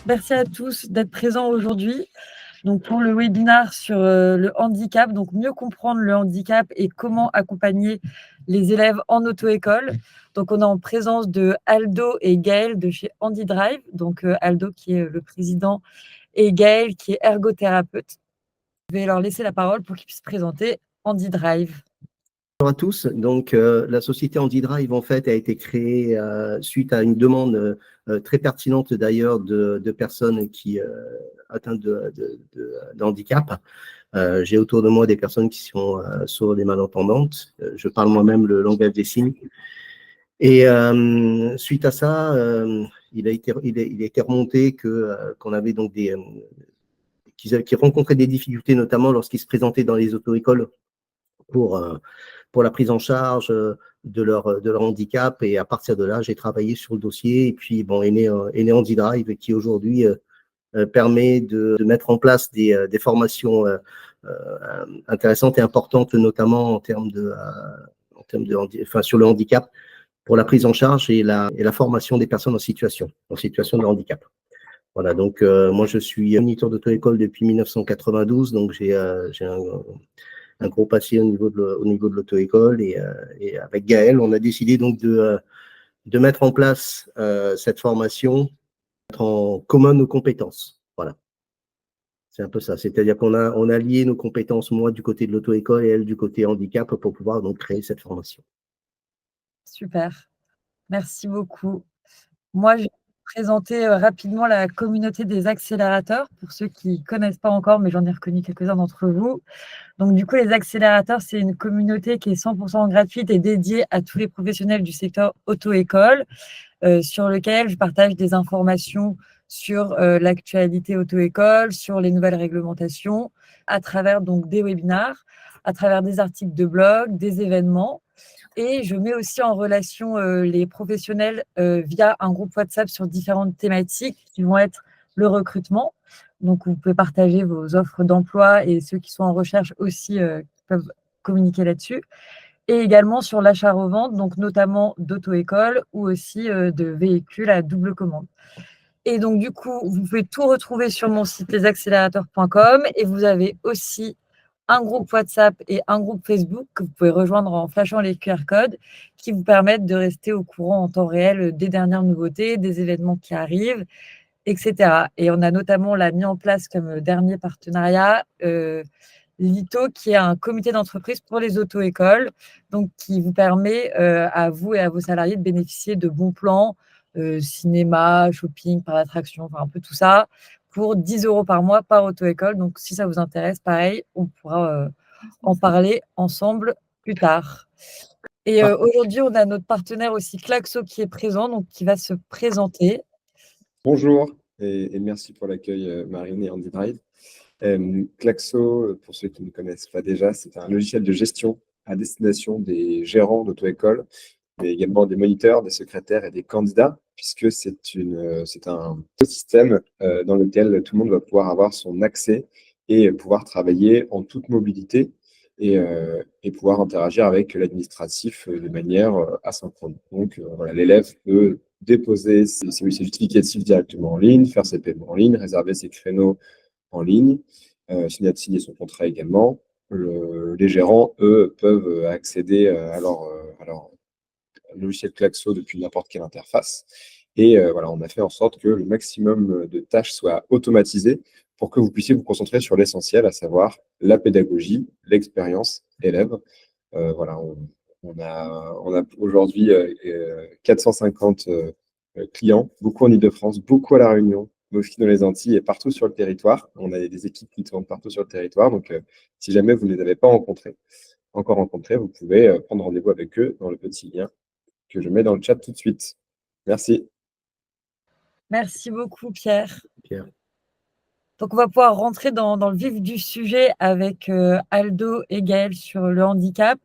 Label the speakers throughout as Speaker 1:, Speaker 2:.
Speaker 1: Merci à tous d'être présents aujourd'hui. Donc pour le webinaire sur le handicap, donc mieux comprendre le handicap et comment accompagner les élèves en auto-école. Donc on est en présence de Aldo et Gaël de chez HandiDrive. Donc Aldo qui est le président et Gaël qui est ergothérapeute. Je vais leur laisser la parole pour qu'ils puissent présenter HandiDrive.
Speaker 2: Bonjour à tous. Donc, la société HandiDrive, en fait, a été créée suite à une demande très pertinente d'ailleurs de personnes qui atteintes de handicap. J'ai autour de moi des personnes qui sont sourdes et malentendantes. Je parle moi-même le langage des signes. Et suite à ça, il a été remonté qu'on avait donc qui rencontraient des difficultés, notamment lorsqu'ils se présentaient dans les auto-écoles pour la prise en charge de leur handicap. Et à partir de là, j'ai travaillé sur le dossier. Et puis, bon, est né HandiDrive qui aujourd'hui permet de mettre en place des formations intéressantes et importantes, notamment sur le handicap, pour la prise en charge et la formation des personnes en situation de handicap. Voilà, donc moi je suis moniteur d'auto-école depuis 1992, donc j'ai un gros passé au niveau de l'auto-école, et avec Gaël, on a décidé donc de mettre en place cette formation, mettre en commun nos compétences. Voilà, c'est un peu ça. C'est-à-dire qu'on a lié nos compétences, moi du côté de l'auto-école et elle du côté handicap, pour pouvoir donc créer cette formation.
Speaker 1: Super, merci beaucoup. Moi, je vais vous présenter rapidement la communauté des accélérateurs, pour ceux qui ne connaissent pas encore, mais j'en ai reconnu quelques-uns d'entre vous. Donc, du coup, les accélérateurs, c'est une communauté qui est 100% gratuite et dédiée à tous les professionnels du secteur auto-école, sur lequel je partage des informations sur l'actualité auto-école, sur les nouvelles réglementations, à travers donc des webinaires, à travers des articles de blog, des événements. Et je mets aussi en relation les professionnels via un groupe WhatsApp sur différentes thématiques qui vont être le recrutement. Donc, vous pouvez partager vos offres d'emploi, et ceux qui sont en recherche aussi peuvent communiquer là-dessus. Et également sur l'achat-revente, donc notamment d'auto-école ou aussi de véhicules à double commande. Et donc, du coup, vous pouvez tout retrouver sur mon site lesaccélérateurs.com, et vous avez aussi un groupe WhatsApp et un groupe Facebook que vous pouvez rejoindre en flashant les QR codes, qui vous permettent de rester au courant en temps réel des dernières nouveautés, des événements qui arrivent, etc. Et on a notamment mis en place comme dernier partenariat Lito, qui est un comité d'entreprise pour les auto-écoles, donc qui vous permet à vous et à vos salariés de bénéficier de bons plans, cinéma, shopping, par attraction, enfin un peu tout ça, pour 10 € par mois par auto-école. Donc si ça vous intéresse, pareil, on pourra en parler ensemble plus tard. Et aujourd'hui, on a notre partenaire aussi, Klaxo, qui est présent, donc qui va se présenter.
Speaker 3: Bonjour et merci pour l'accueil, Marine et HandiDrive. Klaxo, pour ceux qui ne connaissent pas déjà, c'est un logiciel de gestion à destination des gérants d'auto-école, mais également des moniteurs, des secrétaires et des candidats, puisque c'est un système dans lequel tout le monde va pouvoir avoir son accès et pouvoir travailler en toute mobilité et pouvoir interagir avec l'administratif de manière asynchrone. Donc voilà, l'élève peut déposer ses justificatifs directement en ligne, faire ses paiements en ligne, réserver ses créneaux en ligne, signer son contrat également. Les gérants, eux, peuvent accéder à leur logiciel Klaxo depuis n'importe quelle interface. Et voilà, on a fait en sorte que le maximum de tâches soient automatisées pour que vous puissiez vous concentrer sur l'essentiel, à savoir la pédagogie, l'expérience élève. Voilà, on a aujourd'hui 450 clients, beaucoup en Ile-de-France, beaucoup à La Réunion, mais aussi dans les Antilles et partout sur le territoire. On a des équipes qui tournent partout sur le territoire. Donc, si jamais vous ne les avez pas encore rencontrés, vous pouvez prendre rendez-vous avec eux dans le petit lien que je mets dans le chat tout de suite. Merci.
Speaker 1: Merci beaucoup, Pierre.
Speaker 2: Pierre.
Speaker 1: Donc, on va pouvoir rentrer dans le vif du sujet avec Aldo et Gaël sur le handicap.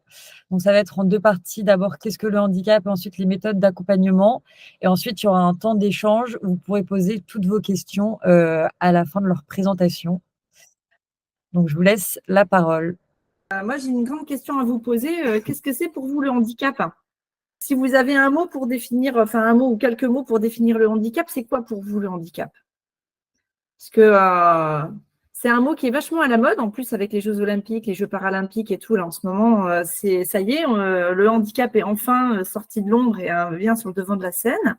Speaker 1: Donc, ça va être en deux parties. D'abord, qu'est-ce que le handicap, et ensuite les méthodes d'accompagnement. Et ensuite, il y aura un temps d'échange où vous pourrez poser toutes vos questions à la fin de leur présentation. Donc, je vous laisse la parole.
Speaker 4: Moi, j'ai une grande question à vous poser. Qu'est-ce que c'est pour vous le handicap? Si vous avez un mot pour définir, enfin un mot ou quelques mots pour définir le handicap, c'est quoi pour vous le handicap? Parce que c'est un mot qui est vachement à la mode, en plus avec les Jeux Olympiques, les Jeux Paralympiques et tout, là en ce moment, ça y est, le handicap est enfin sorti de l'ombre et vient sur le devant de la scène.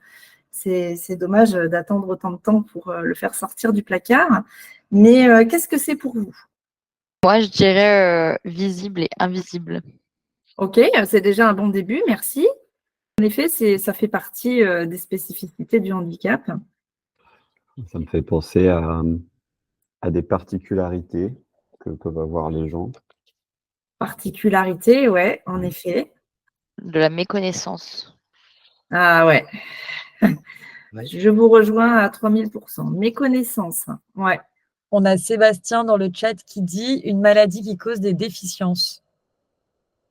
Speaker 4: C'est dommage d'attendre autant de temps pour le faire sortir du placard. Mais qu'est-ce que c'est pour vous?
Speaker 5: Moi, je dirais visible et invisible.
Speaker 4: Ok, c'est déjà un bon début, merci. En effet, ça fait partie des spécificités du handicap.
Speaker 6: Ça me fait penser à des particularités que peuvent avoir les gens.
Speaker 4: Particularité, ouais, en effet.
Speaker 5: De la méconnaissance.
Speaker 4: Ah ouais,
Speaker 2: Ouais.
Speaker 4: je vous rejoins à 3000%. Méconnaissance, ouais.
Speaker 1: On a Sébastien dans le chat qui dit une maladie qui cause des déficiences.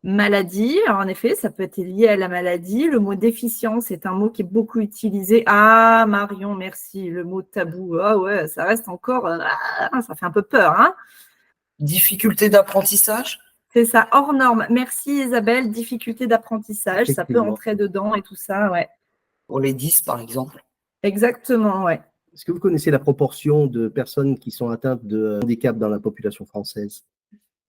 Speaker 4: Maladie, alors en effet, ça peut être lié à la maladie. Le mot déficience est un mot qui est beaucoup utilisé. Ah, Marion, merci. Le mot tabou. Ah ouais, ça reste encore. Ça fait un peu peur, hein?
Speaker 7: Difficulté d'apprentissage?
Speaker 4: C'est ça, hors norme. Merci Isabelle. Difficulté d'apprentissage, ça peut
Speaker 2: Effectivement.
Speaker 4: entrer dedans et tout ça, ouais.
Speaker 7: Pour les 10, par exemple.
Speaker 4: Exactement, ouais.
Speaker 2: Est-ce que vous connaissez la proportion de personnes qui sont atteintes de handicap dans la population française?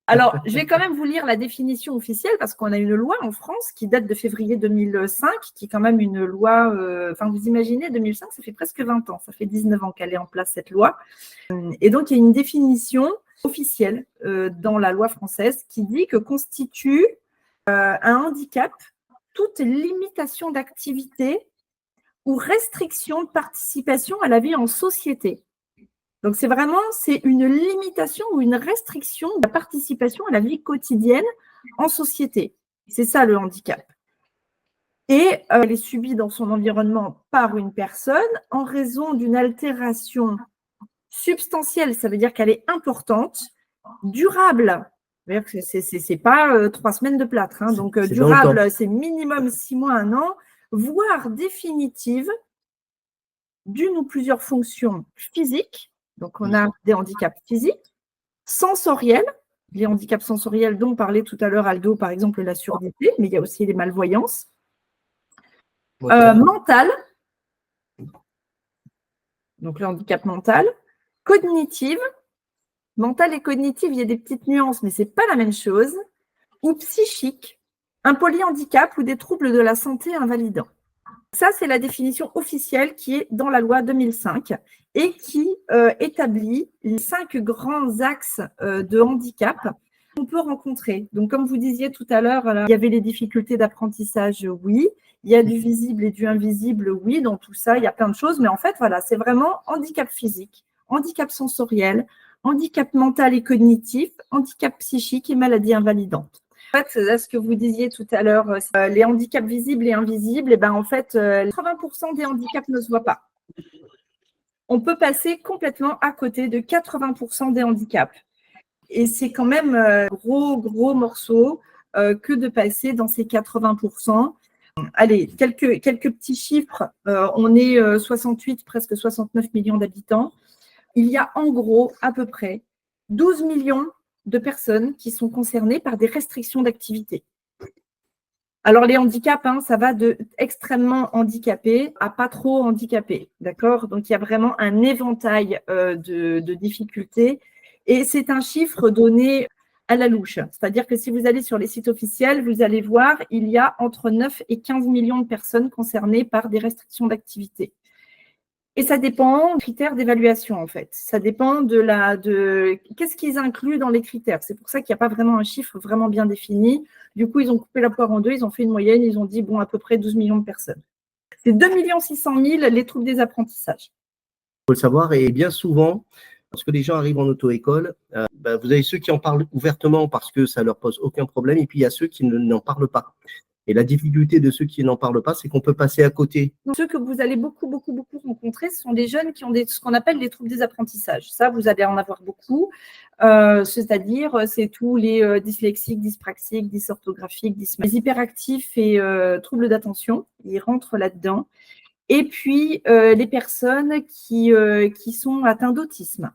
Speaker 4: Alors, je vais quand même vous lire la définition officielle parce qu'on a une loi en France qui date de février 2005, qui est quand même une loi, enfin vous imaginez, 2005, ça fait presque 20 ans, ça fait 19 ans qu'elle est en place cette loi. Et donc, il y a une définition officielle dans la loi française qui dit que constitue un handicap toute limitation d'activité ou restriction de participation à la vie en société. Donc, c'est une limitation ou une restriction de la participation à la vie quotidienne en société. C'est ça le handicap. Et elle est subie dans son environnement par une personne en raison d'une altération substantielle, ça veut dire qu'elle est importante, durable. C'est-à-dire que c'est pas 3 semaines de plâtre. Hein. Donc,
Speaker 2: C'est dans le temps.
Speaker 4: durable, c'est minimum 6 mois, 1 an, voire définitive d'une ou plusieurs fonctions physiques. Donc, on a des handicaps physiques, sensoriels, les handicaps sensoriels dont parlait tout à l'heure Aldo, par exemple la surdité, mais il y a aussi les malvoyances, mental, donc le handicap mental, cognitive, mental et cognitive, il y a des petites nuances, mais ce n'est pas la même chose, ou psychique, un polyhandicap ou des troubles de la santé invalidants. Ça, c'est la définition officielle qui est dans la loi 2005 et qui établit les 5 grands axes de handicap qu'on peut rencontrer. Donc, comme vous disiez tout à l'heure, il y avait les difficultés d'apprentissage, oui. Il y a du visible et du invisible, oui. Dans tout ça, il y a plein de choses. Mais en fait, voilà, c'est vraiment handicap physique, handicap sensoriel, handicap mental et cognitif, handicap psychique et maladie invalidante. En fait, là, ce que vous disiez tout à l'heure, les handicaps visibles et invisibles, et ben, en fait, 80% des handicaps ne se voient pas. On peut passer complètement à côté de 80% des handicaps. Et c'est quand même gros morceau que de passer dans ces 80%. Allez, quelques petits chiffres. On est 68, presque 69 millions d'habitants. Il y a en gros à peu près 12 millions de personnes qui sont concernées par des restrictions d'activité. Alors, les handicaps, hein, ça va de extrêmement handicapé à pas trop handicapé, d'accord? Donc, il y a vraiment un éventail de difficultés et c'est un chiffre donné à la louche. C'est-à-dire que si vous allez sur les sites officiels, vous allez voir, il y a entre 9 et 15 millions de personnes concernées par des restrictions d'activité. Et ça dépend des critères d'évaluation, en fait. Ça dépend de qu'est-ce qu'ils incluent dans les critères. C'est pour ça qu'il n'y a pas vraiment un chiffre vraiment bien défini. Du coup, ils ont coupé la poire en deux, ils ont fait une moyenne, ils ont dit, bon, à peu près 12 millions de personnes. C'est 2 600 000 les troubles des apprentissages.
Speaker 2: Il faut le savoir, et bien souvent, lorsque les gens arrivent en auto-école, vous avez ceux qui en parlent ouvertement parce que ça leur pose aucun problème, et puis il y a ceux qui n'en parlent pas. Et la difficulté de ceux qui n'en parlent pas, c'est qu'on peut passer à côté.
Speaker 4: Ceux que vous allez beaucoup rencontrer, ce sont des jeunes qui ont ce qu'on appelle les troubles des apprentissages. Ça, vous allez en avoir beaucoup. C'est-à-dire, c'est tous les dyslexiques, dyspraxiques, dysorthographiques, les hyperactifs et troubles d'attention. Ils rentrent là-dedans. Et puis, les personnes qui sont atteintes d'autisme.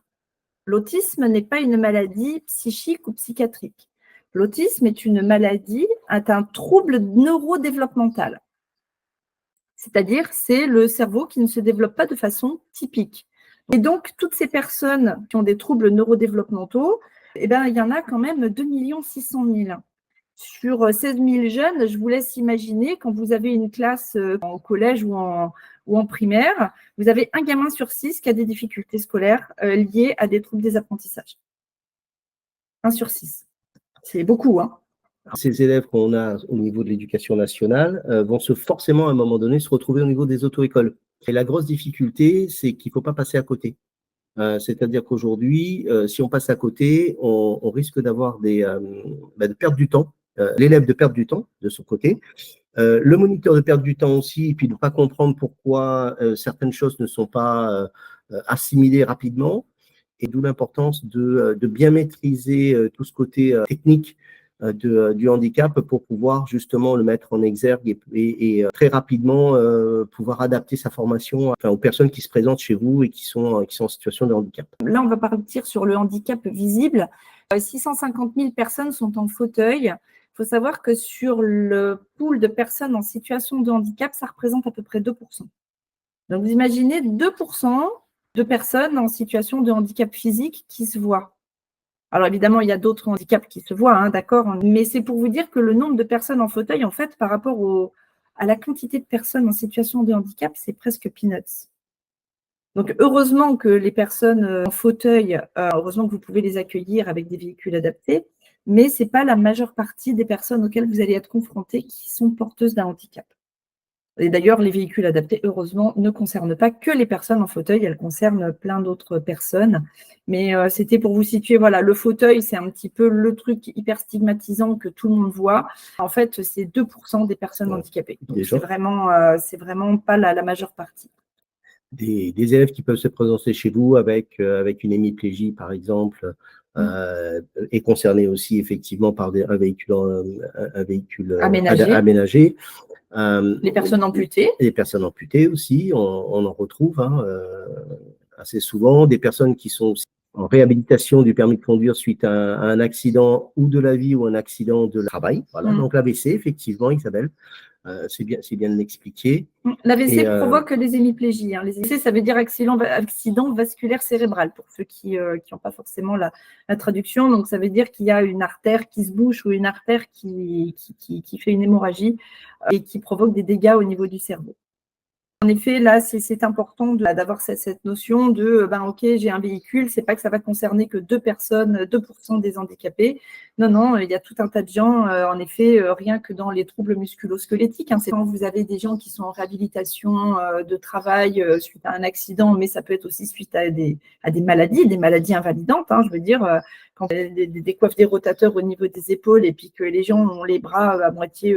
Speaker 4: L'autisme n'est pas une maladie psychique ou psychiatrique. L'autisme est une maladie, est un trouble neurodéveloppemental. C'est-à-dire, c'est le cerveau qui ne se développe pas de façon typique. Et donc, toutes ces personnes qui ont des troubles neurodéveloppementaux, eh ben, il y en a quand même 2 600 000. Sur 16 000 jeunes, je vous laisse imaginer, quand vous avez une classe en collège ou en primaire, vous avez un gamin sur 6 qui a des difficultés scolaires liées à des troubles des apprentissages. 1 sur 6. C'est beaucoup, hein.
Speaker 2: Ces élèves qu'on a au niveau de l'éducation nationale vont forcément à un moment donné se retrouver au niveau des auto-écoles. Et la grosse difficulté, c'est qu'il ne faut pas passer à côté. C'est-à-dire qu'aujourd'hui, si on passe à côté, on risque d'avoir de perdre du temps, l'élève de perdre du temps de son côté, le moniteur de perdre du temps aussi, et puis de ne pas comprendre pourquoi certaines choses ne sont pas assimilées rapidement, et d'où l'importance de bien maîtriser tout ce côté technique du handicap pour pouvoir justement le mettre en exergue et très rapidement pouvoir adapter sa formation aux personnes qui se présentent chez vous et qui sont en situation de handicap.
Speaker 4: Là, on va partir sur le handicap visible. 650 000 personnes sont en fauteuil. Il faut savoir que sur le pool de personnes en situation de handicap, ça représente à peu près 2%. Donc, vous imaginez 2% de personnes en situation de handicap physique qui se voient. Alors, évidemment, il y a d'autres handicaps qui se voient, hein, d'accord, mais c'est pour vous dire que le nombre de personnes en fauteuil, en fait, par rapport à la quantité de personnes en situation de handicap, c'est presque peanuts. Donc, heureusement que les personnes en fauteuil, heureusement que vous pouvez les accueillir avec des véhicules adaptés, mais ce n'est pas la majeure partie des personnes auxquelles vous allez être confrontés qui sont porteuses d'un handicap. Et d'ailleurs, les véhicules adaptés, heureusement, ne concernent pas que les personnes en fauteuil, elles concernent plein d'autres personnes. Mais c'était pour vous situer, voilà, le fauteuil, c'est un petit peu le truc hyper stigmatisant que tout le monde voit. En fait, c'est 2% des personnes handicapées. Donc, c'est vraiment pas la majeure partie.
Speaker 2: Des élèves qui peuvent se présenter chez vous avec une hémiplégie, par exemple, est concerné aussi effectivement par un véhicule aménagé.
Speaker 4: Les personnes amputées.
Speaker 2: Les personnes amputées aussi, on en retrouve assez souvent. Des personnes qui sont aussi en réhabilitation du permis de conduire suite à un accident ou de la vie ou un accident de travail. Voilà, donc l'AVC, effectivement, Isabelle, c'est bien de l'expliquer.
Speaker 4: L'AVC provoque des hémiplégies. Hein. Les AVC, ça veut dire accident vasculaire cérébral, pour ceux qui n'ont pas forcément la traduction. Donc, ça veut dire qu'il y a une artère qui se bouche ou une artère qui fait une hémorragie et qui provoque des dégâts au niveau du cerveau. En effet, là, c'est important d'avoir cette notion de OK, j'ai un véhicule, c'est pas que ça va concerner que 2% des handicapés. Non, il y a tout un tas de gens, en effet, rien que dans les troubles musculo-squelettiques. C'est quand vous avez des gens qui sont en réhabilitation de travail suite à un accident, mais ça peut être aussi suite à des maladies invalidantes. Je veux dire, quand des coiffes des rotateurs au niveau des épaules et puis que les gens ont les bras à moitié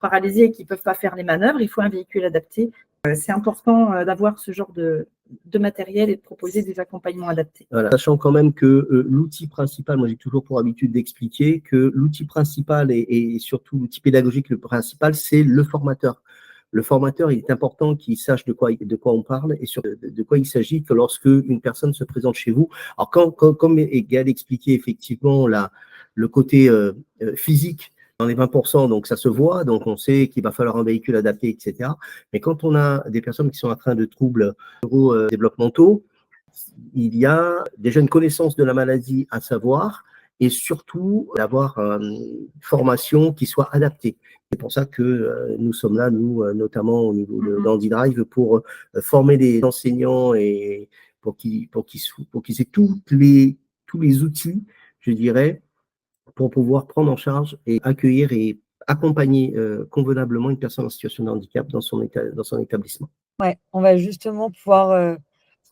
Speaker 4: paralysés et qui ne peuvent pas faire les manœuvres, il faut un véhicule adapté. C'est important d'avoir ce genre de matériel et de proposer des accompagnements adaptés.
Speaker 2: Voilà. Sachant quand même que l'outil principal, moi j'ai toujours pour habitude d'expliquer que l'outil principal et surtout l'outil pédagogique le principal, c'est le formateur. Le formateur, il est important qu'il sache de quoi on parle et de quoi il s'agit que lorsque une personne se présente chez vous. Alors comme Gaëlle expliquait effectivement le côté physique, dans les 20%, donc ça se voit, donc on sait qu'il va falloir un véhicule adapté, etc. Mais quand on a des personnes qui sont atteintes de troubles neurodéveloppementaux, il y a déjà une connaissance de la maladie à savoir et surtout d'avoir une formation qui soit adaptée. C'est pour ça que nous sommes là, nous, notamment au niveau d'HandiDrive, pour former les enseignants et pour qu'ils aient tous les outils, je dirais, pour pouvoir prendre en charge et accueillir et accompagner convenablement une personne en situation de handicap dans son établissement.
Speaker 1: Ouais, on va justement pouvoir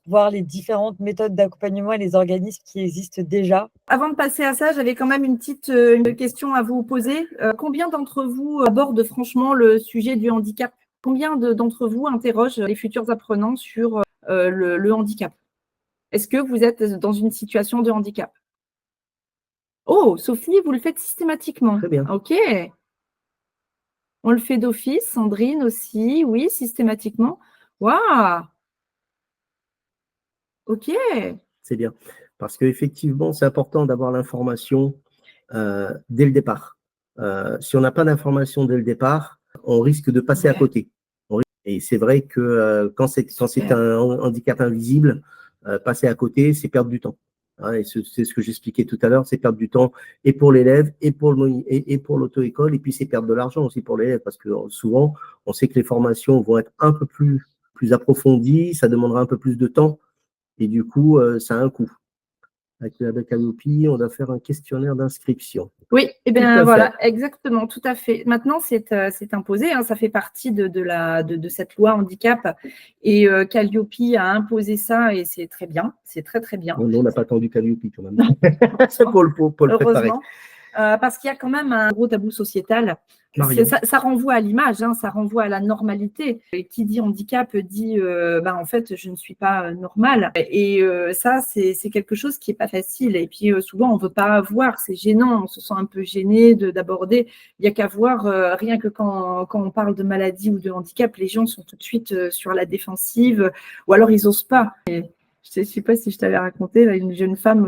Speaker 1: voir les différentes méthodes d'accompagnement et les organismes qui existent déjà.
Speaker 4: Avant de passer à ça, j'avais quand même une question à vous poser. Combien d'entre vous abordent franchement le sujet du handicap? Combien d'entre vous interrogent les futurs apprenants sur le handicap? Est-ce que vous êtes dans une situation de handicap? Oh, Sophie, vous le faites systématiquement.
Speaker 2: Très bien.
Speaker 4: OK. On le fait d'office. Sandrine aussi, oui, systématiquement. Waouh! OK.
Speaker 2: C'est bien. Parce qu'effectivement, c'est important d'avoir l'information dès le départ. Si on n'a pas d'information dès le départ, on risque de passer à côté. Et c'est vrai que quand c'est un handicap invisible, passer à côté, c'est perdre du temps. Hein, et c'est ce que j'expliquais tout à l'heure, c'est perdre du temps et pour l'élève et pour l'auto-école, et puis c'est perdre de l'argent aussi pour l'élève, parce que souvent, on sait que les formations vont être un peu plus approfondies, ça demandera un peu plus de temps, et du coup, ça a un coût. Avec Calliope, on doit faire un questionnaire d'inscription.
Speaker 4: Oui, et
Speaker 2: Tout à
Speaker 4: bien
Speaker 2: fait.
Speaker 4: voilà, exactement, tout à fait. Maintenant, c'est imposé, hein, ça fait partie de cette loi handicap. Et Calliope a imposé ça et c'est très bien, c'est très très bien.
Speaker 2: Bon, nous, on n'a pas attendu Calliope quand même. C'est pour le préparer.
Speaker 4: Heureusement, parce qu'il y a quand même un gros tabou sociétal.
Speaker 2: Marion.
Speaker 4: Ça renvoie à l'image, hein, ça renvoie à la normalité. Et qui dit handicap dit en fait, je ne suis pas normale. Et ça, c'est quelque chose qui n'est pas facile. Et puis souvent, on ne veut pas voir, c'est gênant, on se sent un peu gêné d'aborder. Il n'y a qu'à voir, rien que quand on parle de maladie ou de handicap, les gens sont tout de suite sur la défensive, ou alors ils n'osent pas. Je ne sais pas si je t'avais raconté, là, une jeune femme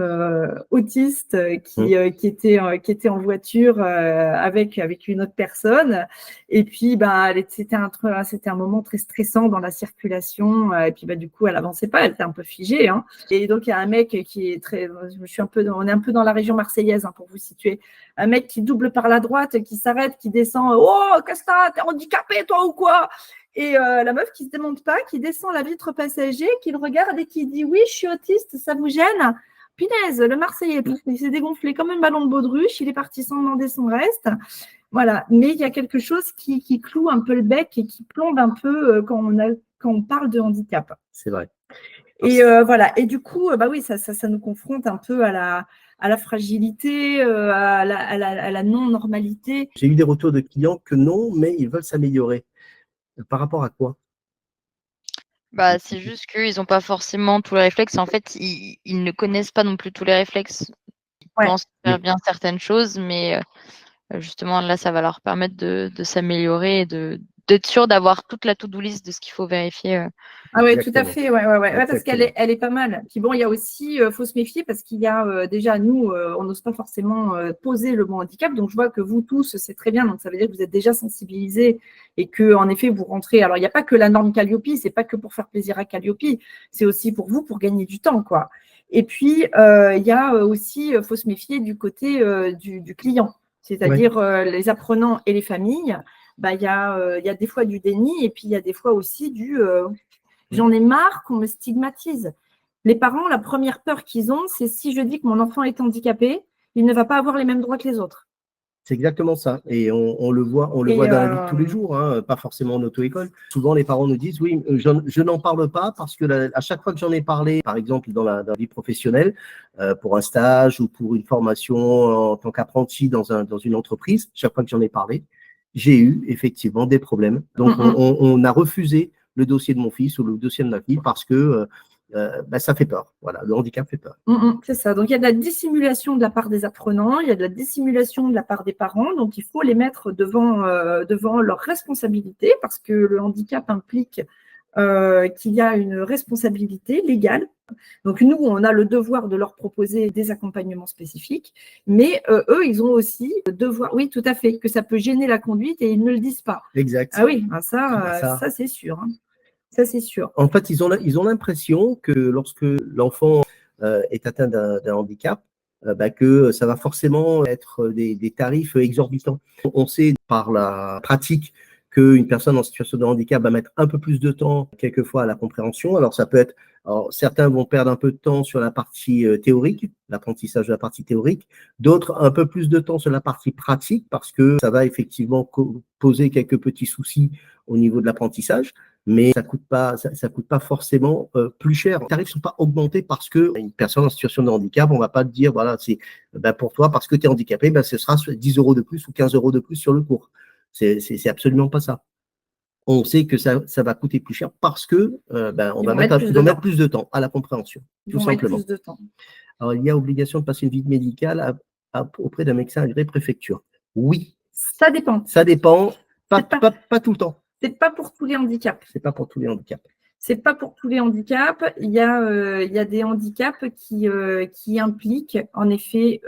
Speaker 4: autiste qui était en voiture avec une autre personne. Et puis, c'était un moment très stressant dans la circulation. Et puis, du coup, elle n'avançait pas, elle était un peu figée. Hein. Et donc, il y a un mec qui est très… on est un peu dans la région marseillaise, hein, pour vous situer. Un mec qui double par la droite, qui s'arrête, qui descend. « Oh, qu'est-ce que t'as ? T'es handicapé, toi, ou quoi ?» Et la meuf qui ne se démonte pas, qui descend la vitre passager, qui le regarde et qui dit « Oui, je suis autiste, ça vous gêne ?» Punaise, le Marseillais, il s'est dégonflé comme un ballon de baudruche, il est parti sans demander son reste. Voilà, mais il y a quelque chose qui cloue un peu le bec et qui plombe un peu quand on parle de handicap.
Speaker 2: C'est vrai.
Speaker 4: Et voilà, et du coup, oui, ça nous confronte un peu à la fragilité, à la non-normalité.
Speaker 2: J'ai eu des retours de clients que non, mais ils veulent s'améliorer. Par rapport à quoi?
Speaker 5: C'est juste qu'ils n'ont pas forcément tous les réflexes. En fait, ils ne connaissent pas non plus tous les réflexes. Ils pensent faire bien certaines choses, mais justement, là, ça va leur permettre de s'améliorer et d'être sûr d'avoir toute la to-do list de ce qu'il faut vérifier.
Speaker 4: Ah oui, tout à fait, ouais, parce qu'elle est pas mal. Puis bon, il y a aussi, faut se méfier parce qu'il y a déjà, nous, on n'ose pas forcément poser le mot handicap. Donc, je vois que vous tous, c'est très bien. Donc, ça veut dire que vous êtes déjà sensibilisés et que, en effet, vous rentrez. Alors, il n'y a pas que la norme Calliope, c'est pas que pour faire plaisir à Calliope, c'est aussi pour vous, pour gagner du temps, quoi. Et puis, il y a aussi, faut se méfier du côté du client, c'est-à-dire les apprenants et les familles. Il y a des fois du déni et puis il y a des fois aussi du j'en ai marre qu'on me stigmatise. Les parents, la première peur qu'ils ont, c'est si je dis que mon enfant est handicapé, il ne va pas avoir les mêmes droits que les autres.
Speaker 2: C'est exactement ça. Et on le voit dans la vie de tous les jours, hein, pas forcément en auto-école. Souvent, les parents nous disent, oui, je n'en parle pas parce que à chaque fois que j'en ai parlé, par exemple, dans la vie professionnelle, pour un stage ou pour une formation en tant qu'apprenti dans une entreprise, chaque fois que j'en ai parlé, j'ai eu effectivement des problèmes. Donc, on a refusé le dossier de mon fils ou le dossier de ma fille parce que ça fait peur. Voilà, le handicap fait peur.
Speaker 4: C'est ça. Donc, il y a de la dissimulation de la part des apprenants, il y a de la dissimulation de la part des parents. Donc, il faut les mettre devant leurs responsabilités parce que le handicap implique qu'il y a une responsabilité légale. Donc, nous, on a le devoir de leur proposer des accompagnements spécifiques, mais eux, ils ont aussi le devoir, oui, tout à fait, que ça peut gêner la conduite et ils ne le disent pas.
Speaker 2: Exact.
Speaker 4: Ah oui, ça c'est sûr. Hein. Ça, c'est sûr.
Speaker 2: En fait, ils ont l'impression que lorsque l'enfant est atteint d'un handicap, que ça va forcément être des tarifs exorbitants. On sait par la pratique qu'une personne en situation de handicap va mettre un peu plus de temps quelquefois à la compréhension. Alors, certains vont perdre un peu de temps sur la partie théorique, l'apprentissage de la partie théorique, d'autres un peu plus de temps sur la partie pratique parce que ça va effectivement poser quelques petits soucis au niveau de l'apprentissage. Mais ça coûte pas forcément plus cher. Les tarifs ne sont pas augmentés parce que une personne en situation de handicap, on ne va pas te dire, voilà, c'est pour toi, parce que tu es handicapé, ce sera 10 € de plus ou 15 € de plus sur le cours. C'est absolument pas ça. On sait que ça va coûter plus cher parce que on va mettre plus de temps à la compréhension, tout simplement.
Speaker 4: Mettre plus de temps.
Speaker 2: Alors, il y a obligation de passer une visite médicale auprès d'un médecin agréé préfecture. Oui.
Speaker 4: Ça dépend.
Speaker 2: Ça dépend, pas tout le temps.
Speaker 4: C'est pas pour tous les handicaps.
Speaker 2: C'est pas pour tous les handicaps.
Speaker 4: C'est pas pour tous les handicaps. Il y a des handicaps qui impliquent en effet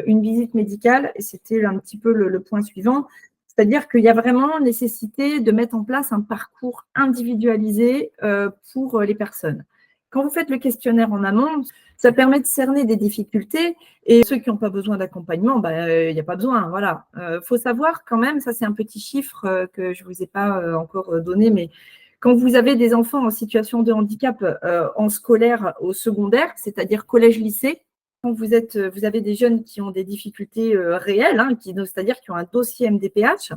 Speaker 4: une visite médicale. Et c'était un petit peu le point suivant. C'est-à-dire qu'il y a vraiment nécessité de mettre en place un parcours individualisé pour les personnes. Quand vous faites le questionnaire en amont, ça permet de cerner des difficultés et ceux qui n'ont pas besoin d'accompagnement, il n'y a pas besoin. Voilà. Faut savoir quand même, ça c'est un petit chiffre que je ne vous ai pas encore donné, mais quand vous avez des enfants en situation de handicap en scolaire au secondaire, c'est-à-dire collège-lycée, quand vous avez des jeunes qui ont des difficultés réelles, c'est-à-dire qui ont un dossier MDPH,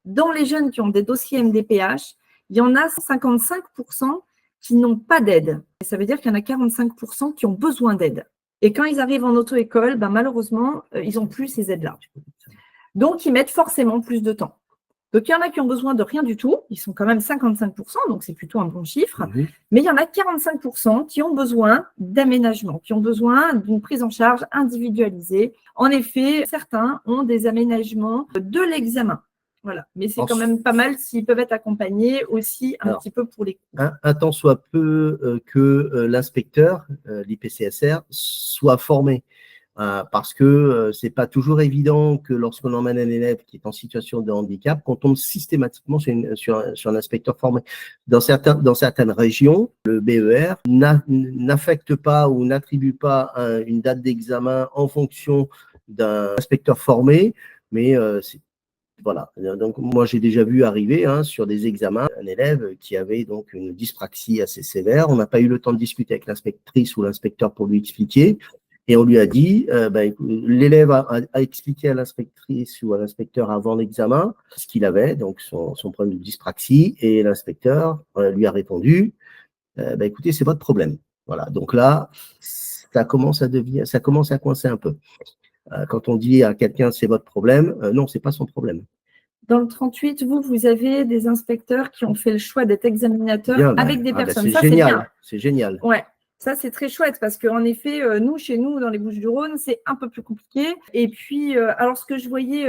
Speaker 4: dans les jeunes qui ont des dossiers MDPH, il y en a 55% qui n'ont pas d'aide. Ça veut dire qu'il y en a 45% qui ont besoin d'aide. Et quand ils arrivent en auto-école, malheureusement, ils n'ont plus ces aides-là. Donc, ils mettent forcément plus de temps. Donc, il y en a qui ont besoin de rien du tout. Ils sont quand même 55%, donc c'est plutôt un bon chiffre. Mais il y en a 45% qui ont besoin d'aménagement, qui ont besoin d'une prise en charge individualisée. En effet, certains ont des aménagements de l'examen. Voilà. Mais c'est quand même pas mal s'ils peuvent être accompagnés aussi un petit peu pour les cours.
Speaker 2: Un tant soit peu que l'inspecteur, l'IPCSR, soit formé. Parce que c'est pas toujours évident que lorsqu'on emmène un élève qui est en situation de handicap, qu'on tombe systématiquement sur un inspecteur formé. Dans certaines régions, le BER n'affecte pas ou n'attribue pas une date d'examen en fonction d'un inspecteur formé, mais voilà. Donc, moi, j'ai déjà vu arriver sur des examens un élève qui avait donc une dyspraxie assez sévère. On n'a pas eu le temps de discuter avec l'inspectrice ou l'inspecteur pour lui expliquer. Et on lui a dit, l'élève a expliqué à l'inspectrice ou à l'inspecteur avant l'examen ce qu'il avait, donc son problème de dyspraxie. Et l'inspecteur lui a répondu, écoutez, c'est votre problème. Voilà. Donc là, ça commence à coincer un peu. Quand on dit à quelqu'un c'est votre problème, non, c'est pas son problème.
Speaker 4: Dans le 38, vous avez des inspecteurs qui ont fait le choix d'être examinateurs avec des personnes.
Speaker 2: C'est génial, c'est génial.
Speaker 4: Ouais. Ça, c'est très chouette parce qu'en effet, chez nous, dans les Bouches-du-Rhône, c'est un peu plus compliqué. Et puis, alors, ce que je voyais,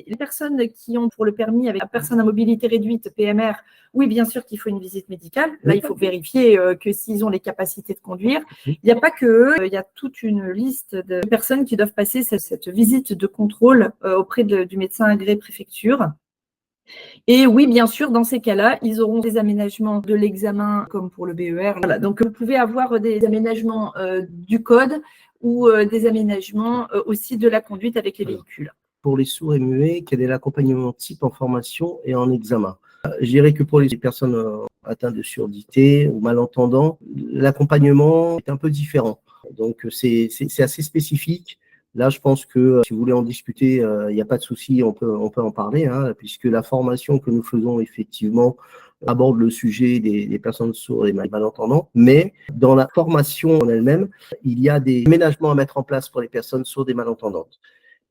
Speaker 4: les personnes qui ont pour le permis avec la personne à mobilité réduite, PMR, oui, bien sûr qu'il faut une visite médicale. Là, il faut vérifier que s'ils ont les capacités de conduire. Il n'y a pas que eux, il y a toute une liste de personnes qui doivent passer cette visite de contrôle auprès du médecin agréé préfecture. Et oui, bien sûr, dans ces cas-là, ils auront des aménagements de l'examen comme pour le BER. Voilà. Donc, vous pouvez avoir des aménagements du code ou des aménagements aussi de la conduite avec les véhicules.
Speaker 2: Pour les sourds et muets, quel est l'accompagnement type en formation et en examen? Je dirais que pour les personnes atteintes de surdité ou malentendants, l'accompagnement est un peu différent. Donc, c'est assez spécifique. Là, je pense que si vous voulez en discuter, il n'y a pas de souci, on peut en parler, puisque la formation que nous faisons effectivement aborde le sujet des personnes sourdes et malentendants, mais dans la formation en elle-même, il y a des aménagements à mettre en place pour les personnes sourdes et malentendantes.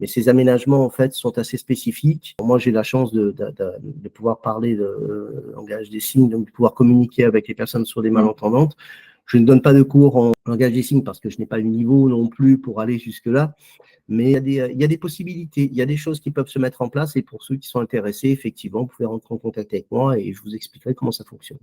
Speaker 2: Mais ces aménagements, en fait, sont assez spécifiques. Moi, j'ai la chance de pouvoir parler de langage des signes, donc de pouvoir communiquer avec les personnes sourdes et malentendantes. Je ne donne pas de cours en langage des signes parce que je n'ai pas le niveau non plus pour aller jusque-là. Mais il y a des possibilités, il y a des choses qui peuvent se mettre en place. Et pour ceux qui sont intéressés, effectivement, vous pouvez rentrer en contact avec moi et je vous expliquerai comment ça fonctionne.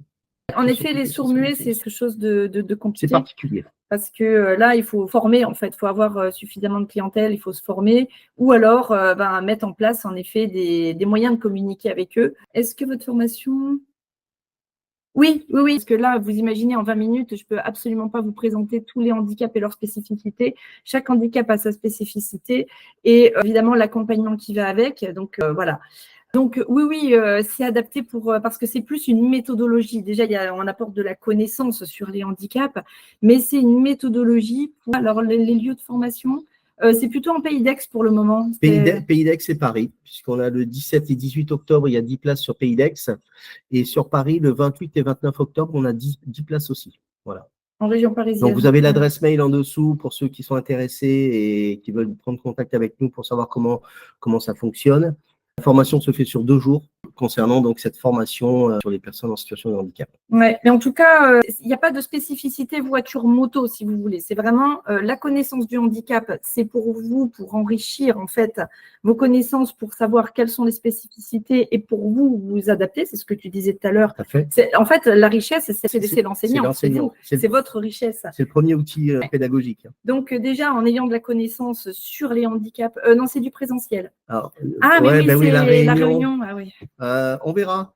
Speaker 4: En effet, les sourds-muets, c'est quelque chose de compliqué.
Speaker 2: C'est particulier.
Speaker 4: Parce que là, il faut former, en fait. Il faut avoir suffisamment de clientèle, il faut se former. Ou alors, mettre en place, en effet, des moyens de communiquer avec eux. Est-ce que votre formation… Oui. Parce que là, vous imaginez, en 20 minutes, je ne peux absolument pas vous présenter tous les handicaps et leurs spécificités. Chaque handicap a sa spécificité et évidemment l'accompagnement qui va avec. Donc, voilà. Donc, oui, c'est adapté parce que c'est plus une méthodologie. Déjà, on apporte de la connaissance sur les handicaps, mais c'est une méthodologie pour les lieux de formation. C'est plutôt en Pays d'Aix pour le moment.
Speaker 2: Pays d'Aix et Paris, puisqu'on a le 17 et 18 octobre, il y a 10 places sur Pays d'Aix. Et sur Paris, le 28 et 29 octobre, on a 10 places aussi. Voilà.
Speaker 4: En région parisienne.
Speaker 2: Donc, vous avez l'adresse mail en dessous pour ceux qui sont intéressés et qui veulent prendre contact avec nous pour savoir comment ça fonctionne. La formation se fait sur 2 jours concernant donc cette formation sur les personnes en situation de handicap.
Speaker 4: Ouais, mais en tout cas, il n'y a pas de spécificité voiture-moto, si vous voulez. C'est vraiment la connaissance du handicap. C'est pour vous, pour enrichir en fait vos connaissances, pour savoir quelles sont les spécificités et pour vous adapter. C'est ce que tu disais tout à l'heure. En fait, la richesse, c'est l'enseignant. C'est votre richesse.
Speaker 2: C'est le premier outil pédagogique.
Speaker 4: Donc déjà, en ayant de la connaissance sur les handicaps, non, c'est du présentiel.
Speaker 2: Alors,
Speaker 4: la réunion. Ah, oui.
Speaker 2: On verra.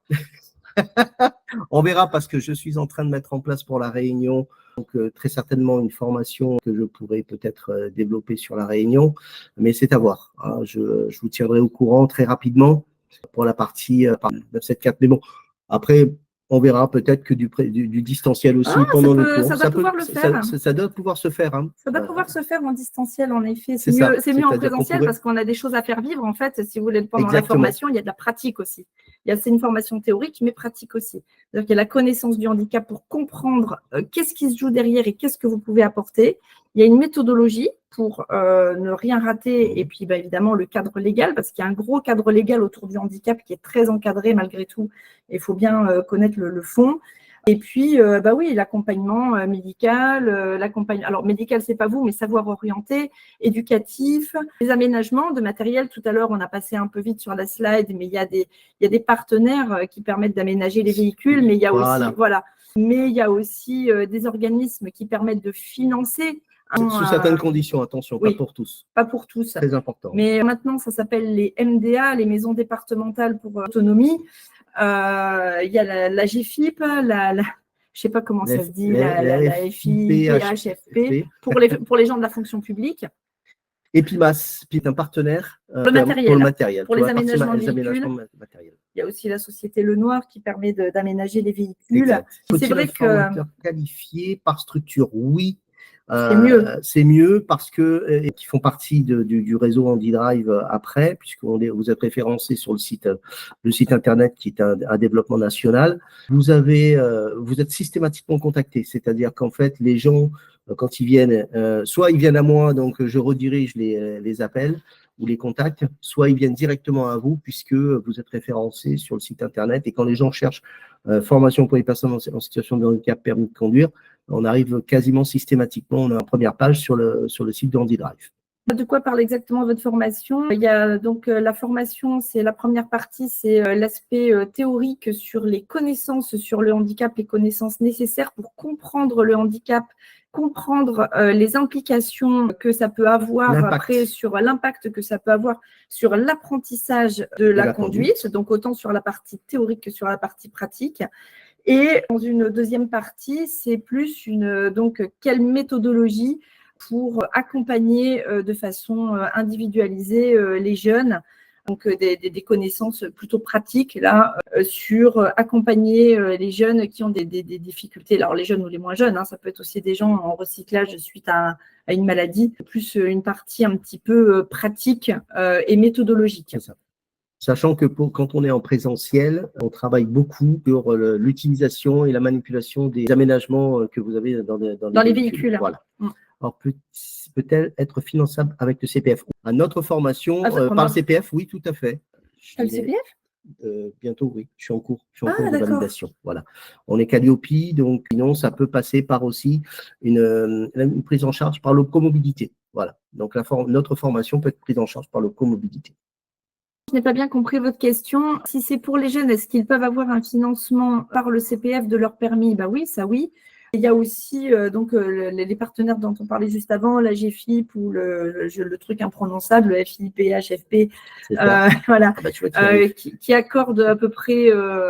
Speaker 2: On verra parce que je suis en train de mettre en place pour la réunion Donc, très certainement une formation que je pourrais peut-être développer sur la Réunion, mais c'est à voir, hein. Je vous tiendrai au courant très rapidement pour la partie 974. Mais bon, après, on verra peut-être que du distanciel aussi pendant le cours.
Speaker 4: Ça doit pouvoir le faire.
Speaker 2: Ça doit pouvoir se faire. Hein.
Speaker 4: Ça doit pouvoir se faire en distanciel, en effet.
Speaker 2: C'est
Speaker 4: C'est
Speaker 2: ça.
Speaker 4: mieux en
Speaker 2: C'est-à-dire qu'on
Speaker 4: présentiel
Speaker 2: pourrait-
Speaker 4: parce qu'on a des choses à faire vivre, en fait. Si vous voulez, pendant la
Speaker 2: Exactement.
Speaker 4: formation, il y a de la pratique aussi. C'est une formation théorique, mais pratique aussi. C'est-à-dire qu'il y a la connaissance du handicap pour comprendre qu'est-ce qui se joue derrière et qu'est-ce que vous pouvez apporter. Il y a une méthodologie pour ne rien rater et puis évidemment le cadre légal, parce qu'il y a un gros cadre légal autour du handicap qui est très encadré malgré tout. Il faut bien connaître le fond. Et puis, oui, l'accompagnement médical, alors médical, c'est pas vous, mais savoir orienté, éducatif, les aménagements de matériel. Tout à l'heure, on a passé un peu vite sur la slide, mais il y a des partenaires qui permettent d'aménager les véhicules, mais il y a aussi des organismes qui permettent de financer.
Speaker 2: Sous certaines conditions, attention,
Speaker 4: oui,
Speaker 2: pas pour tous.
Speaker 4: Pas pour tous.
Speaker 2: Très important.
Speaker 4: Mais maintenant, ça s'appelle les MDA, les maisons départementales pour l'autonomie. Il y a la GFIP, je ne sais pas comment ça se dit, la FIPHFP, pour les gens de la fonction publique.
Speaker 2: Et PIMAS, qui est un partenaire
Speaker 4: pour le matériel, pour les
Speaker 2: aménagements
Speaker 4: matériels. Il y a aussi la société Le Noir qui permet d'aménager les véhicules.
Speaker 2: C'est vrai que qualifié par structure, oui.
Speaker 4: C'est
Speaker 2: mieux parce que qui font partie du réseau HandiDrive après, puisque vous êtes référencé sur le site internet qui est un développement national. Vous êtes systématiquement contacté, c'est-à-dire qu'en fait les gens quand ils viennent, soit ils viennent à moi, donc je redirige les appels ou les contacts, soit ils viennent directement à vous puisque vous êtes référencé sur le site internet et quand les gens cherchent formation pour les personnes en situation de handicap, permis de conduire, on arrive quasiment systématiquement, on a en première page sur le site de HandiDrive.
Speaker 4: De quoi parle exactement votre formation? Il y a donc la formation, c'est la première partie, c'est l'aspect théorique sur les connaissances sur le handicap, les connaissances nécessaires pour comprendre le handicap, comprendre les implications que ça peut avoir après sur l'impact que ça peut avoir sur l'apprentissage de la conduite, donc autant sur la partie théorique que sur la partie pratique. Et dans une deuxième partie, c'est plus quelle méthodologie pour accompagner de façon individualisée les jeunes, donc des connaissances plutôt pratiques là sur accompagner les jeunes qui ont des difficultés. Alors les jeunes ou les moins jeunes, hein, ça peut être aussi des gens en recyclage suite à une maladie, plus une partie un petit peu pratique et méthodologique.
Speaker 2: C'est ça. Sachant que quand on est en présentiel, on travaille beaucoup sur l'utilisation et la manipulation des aménagements que vous avez dans les véhicules. Voilà. Alors, peut-elle être finançable avec le CPF? À notre formation, par le CPF, oui, tout à fait.
Speaker 4: Le CPF?
Speaker 2: Bientôt, oui. Je suis en cours de validation. Voilà. On est Calliope, donc sinon, ça peut passer par aussi une prise en charge par l'Ocomobilité. Voilà. Donc, notre formation peut être prise en charge par l'Ocomobilité.
Speaker 4: Je n'ai pas bien compris votre question. Si c'est pour les jeunes, est-ce qu'ils peuvent avoir un financement par le CPF de leur permis? Oui, ça oui. Il y a aussi les partenaires dont on parlait juste avant, la GFIP ou le truc imprononçable, le FIPHFP, voilà, qui accorde à peu près 1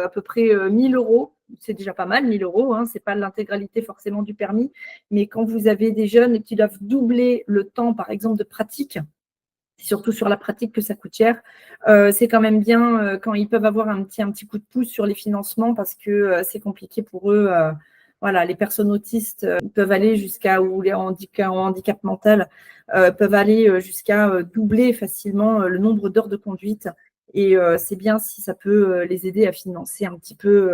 Speaker 4: 000 €. C'est déjà pas mal, 1 000 €, hein, c'est pas l'intégralité forcément du permis, mais quand vous avez des jeunes qui doivent doubler le temps, par exemple, de pratique, surtout sur la pratique que ça coûte cher. C'est quand même bien quand ils peuvent avoir un petit coup de pouce sur les financements parce que c'est compliqué pour eux. Voilà, les personnes autistes peuvent aller ou les handicap mental peuvent aller jusqu'à doubler facilement le nombre d'heures de conduite. Et c'est bien si ça peut les aider à financer un petit peu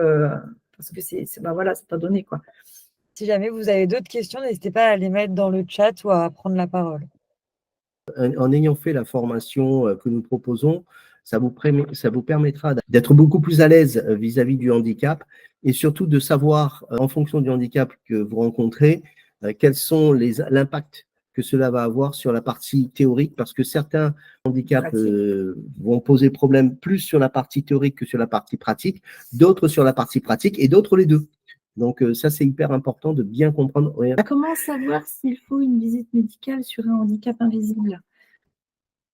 Speaker 4: parce que c'est pas donné, quoi.
Speaker 1: Si jamais vous avez d'autres questions, n'hésitez pas à les mettre dans le chat ou à prendre la parole.
Speaker 2: En ayant fait la formation que nous proposons, ça vous permettra d'être beaucoup plus à l'aise vis-à-vis du handicap et surtout de savoir, en fonction du handicap que vous rencontrez, quels sont l'impact que cela va avoir sur la partie théorique, parce que certains handicaps vont poser problème plus sur la partie théorique que sur la partie pratique, d'autres sur la partie pratique et d'autres les deux. Donc, ça, c'est hyper important de bien comprendre.
Speaker 4: Comment savoir s'il faut une visite médicale sur un handicap invisible?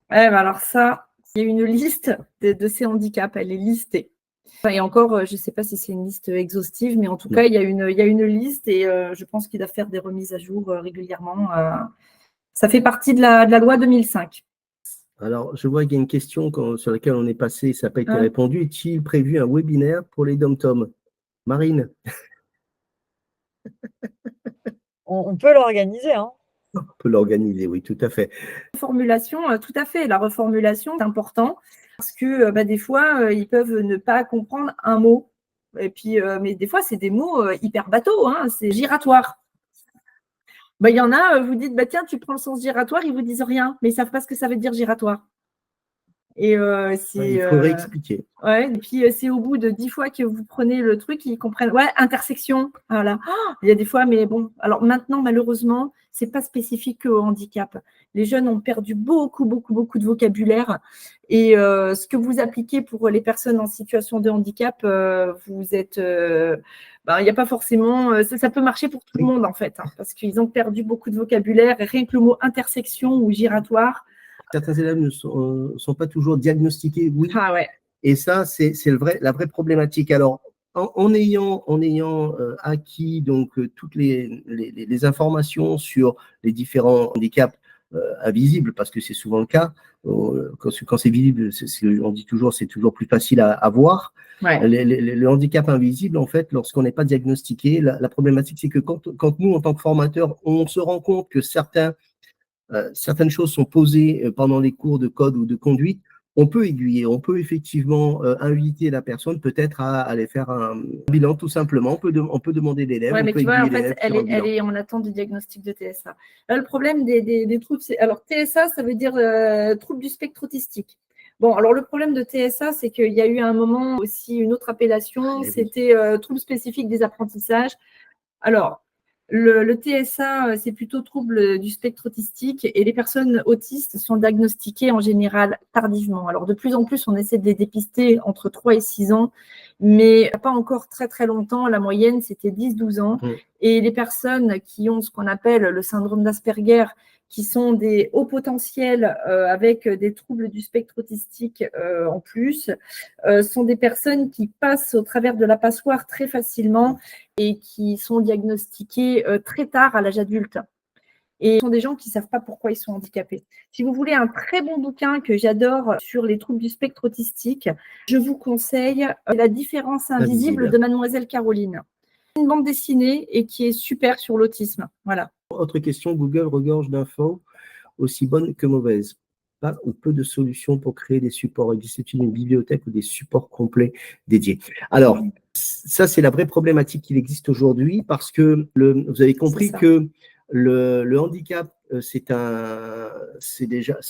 Speaker 4: Alors ça, il y a une liste de ces handicaps, elle est listée. Et encore, je ne sais pas si c'est une liste exhaustive, mais en tout cas, il y a une liste et je pense qu'il doit faire des remises à jour régulièrement. Ça fait partie de la loi 2005.
Speaker 2: Alors, je vois qu'il y a une question sur laquelle on est passé, ça n'a pas été répondu. Est-il prévu un webinaire pour les dom-tom? Marine?
Speaker 1: On peut l'organiser, hein.
Speaker 2: On peut l'organiser, oui, tout à fait.
Speaker 4: Reformulation, tout à fait. La reformulation, c'est important parce que des fois, ils peuvent ne pas comprendre un mot. Et puis, mais des fois, c'est des mots hyper bateaux, hein, c'est giratoire. Il y en a, vous dites, tiens, tu prends le sens giratoire, ils ne vous disent rien, mais ils ne savent pas ce que ça veut dire giratoire. Et
Speaker 2: Il faut réexpliquer.
Speaker 4: Ouais, et puis c'est au bout de 10 fois que vous prenez le truc, ils comprennent. Ouais, intersection. Voilà. Il y a des fois, mais bon. Alors maintenant, malheureusement, ce n'est pas spécifique au handicap. Les jeunes ont perdu beaucoup de vocabulaire. Et ce que vous appliquez pour les personnes en situation de handicap, vous êtes. Il n'y a pas forcément. Ça peut marcher pour tout le monde, en fait, hein, parce qu'ils ont perdu beaucoup de vocabulaire. Et rien que le mot intersection ou giratoire.
Speaker 2: Certains élèves ne sont pas toujours diagnostiqués, oui.
Speaker 4: Ah ouais.
Speaker 2: Et ça, c'est la vraie problématique. Alors, en ayant acquis donc toutes les informations sur les différents handicaps invisibles, parce que c'est souvent le cas, quand c'est visible, on dit toujours, c'est toujours plus facile à voir.
Speaker 4: Ouais.
Speaker 2: Le handicap invisible, en fait, lorsqu'on n'est pas diagnostiqué, la problématique, c'est que quand nous, en tant que formateurs, on se rend compte que certaines choses sont posées pendant les cours de code ou de conduite, on peut aiguiller, on peut effectivement inviter la personne peut-être à aller faire un bilan tout simplement. On peut demander l'élève.
Speaker 4: Oui, mais tu vois, en fait, elle
Speaker 2: est
Speaker 4: est en attente du diagnostic de TSA. Là, le problème des troubles, c'est. Alors, TSA, ça veut dire trouble du spectre autistique. Bon, alors le problème de TSA, c'est qu'il y a eu à un moment aussi une autre appellation, c'était trouble spécifique des apprentissages. Alors, le TSA, c'est plutôt trouble du spectre autistique et les personnes autistes sont diagnostiquées en général tardivement. Alors, de plus en plus, on essaie de les dépister entre 3 et 6 ans, mais pas encore très longtemps. La moyenne, c'était 10-12 ans. Et les personnes qui ont ce qu'on appelle le syndrome d'Asperger, qui sont des hauts potentiels avec des troubles du spectre autistique en plus, sont des personnes qui passent au travers de la passoire très facilement et qui sont diagnostiquées très tard à l'âge adulte. Et ce sont des gens qui ne savent pas pourquoi ils sont handicapés. Si vous voulez un très bon bouquin que j'adore sur les troubles du spectre autistique, je vous conseille La différence invisible de Mademoiselle Caroline. C'est une bande dessinée et qui est super sur l'autisme. Voilà.
Speaker 2: Autre question, Google regorge d'infos aussi bonnes que mauvaises. Pas ou peu de solutions pour créer des supports. Existe-t-il une bibliothèque ou des supports complets dédiés? Alors, ça, c'est la vraie problématique qu'il existe aujourd'hui parce que vous avez compris que le handicap, ça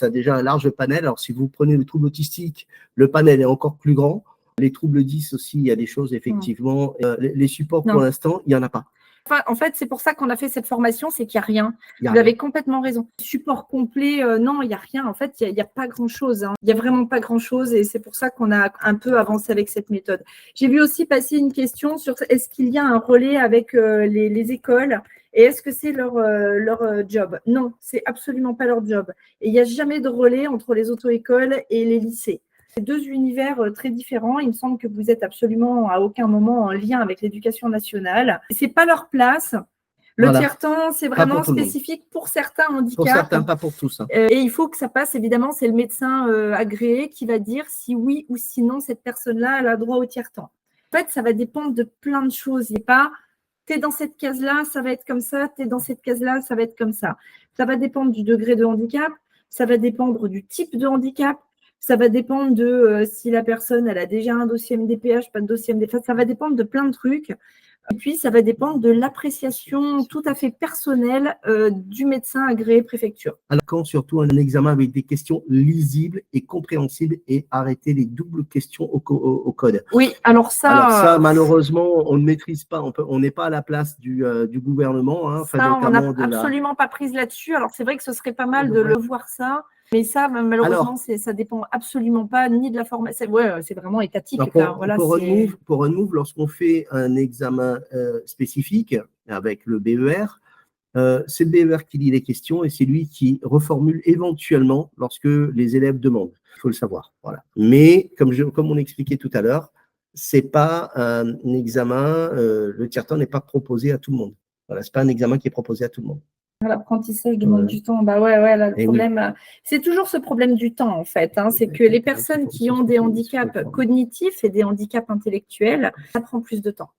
Speaker 2: a déjà un large panel. Alors, si vous prenez le trouble autistique, le panel est encore plus grand. Les troubles 10 aussi, il y a des choses, effectivement. Les supports, pour l'instant, il n'y en a pas.
Speaker 4: Enfin, en fait, c'est pour ça qu'on a fait cette formation, c'est qu'il n'y a rien. Vous avez complètement raison. Support complet, non, il n'y a rien. En fait, il n'y a pas grand-chose. Il n'y a vraiment pas grand-chose et c'est pour ça qu'on a un peu avancé avec cette méthode. J'ai vu aussi passer une question sur est-ce qu'il y a un relais avec les écoles et est-ce que c'est leur job? Non, c'est absolument pas leur job. Et il n'y a jamais de relais entre les auto-écoles et les lycées. C'est deux univers très différents. Il me semble que vous êtes absolument à aucun moment en lien avec l'éducation nationale. Ce n'est pas leur place. Le tiers-temps, c'est vraiment spécifique pour certains handicaps.
Speaker 2: Pour certains, pas pour tous.
Speaker 4: Et il faut que ça passe, évidemment, c'est le médecin agréé qui va dire si oui ou si non, cette personne-là, elle a droit au tiers-temps. En fait, ça va dépendre de plein de choses. Il n'est pas tu es dans cette case-là, ça va être comme ça, tu es dans cette case-là, ça va être comme ça. Ça va dépendre du degré de handicap, ça va dépendre du type de handicap, ça va dépendre de si la personne elle a déjà un dossier MDPH, pas de dossier MDPH, ça va dépendre de plein de trucs. Et puis, ça va dépendre de l'appréciation tout à fait personnelle du médecin agréé préfecture.
Speaker 2: Alors, quand surtout un examen avec des questions lisibles et compréhensibles et arrêter les doubles questions au code.
Speaker 4: Oui, alors ça,
Speaker 2: malheureusement, on ne maîtrise pas. On n'est pas à la place du gouvernement. Hein,
Speaker 4: ça, on n'a absolument pas prise là-dessus. Alors, c'est vrai que ce serait pas mal de le voir ça. Mais ça, malheureusement, ça dépend absolument pas ni de la formation. Ouais, c'est vraiment étatique.
Speaker 2: Pour un move, lorsqu'on fait un examen spécifique avec le BER, c'est le BER qui lit les questions et c'est lui qui reformule éventuellement lorsque les élèves demandent. Il faut le savoir. Voilà. Mais comme on expliquait tout à l'heure, c'est pas un examen, le tiers-temps n'est pas proposé à tout le monde. Voilà, c'est pas un examen qui est proposé à tout le monde.
Speaker 4: L'apprentissage demande
Speaker 2: Voilà.
Speaker 4: du temps. Bah ouais, là, le
Speaker 2: Et
Speaker 4: problème, c'est toujours ce problème du temps, en fait. C'est que les personnes qui ont des handicaps cognitifs et des handicaps intellectuels, ça prend plus de temps.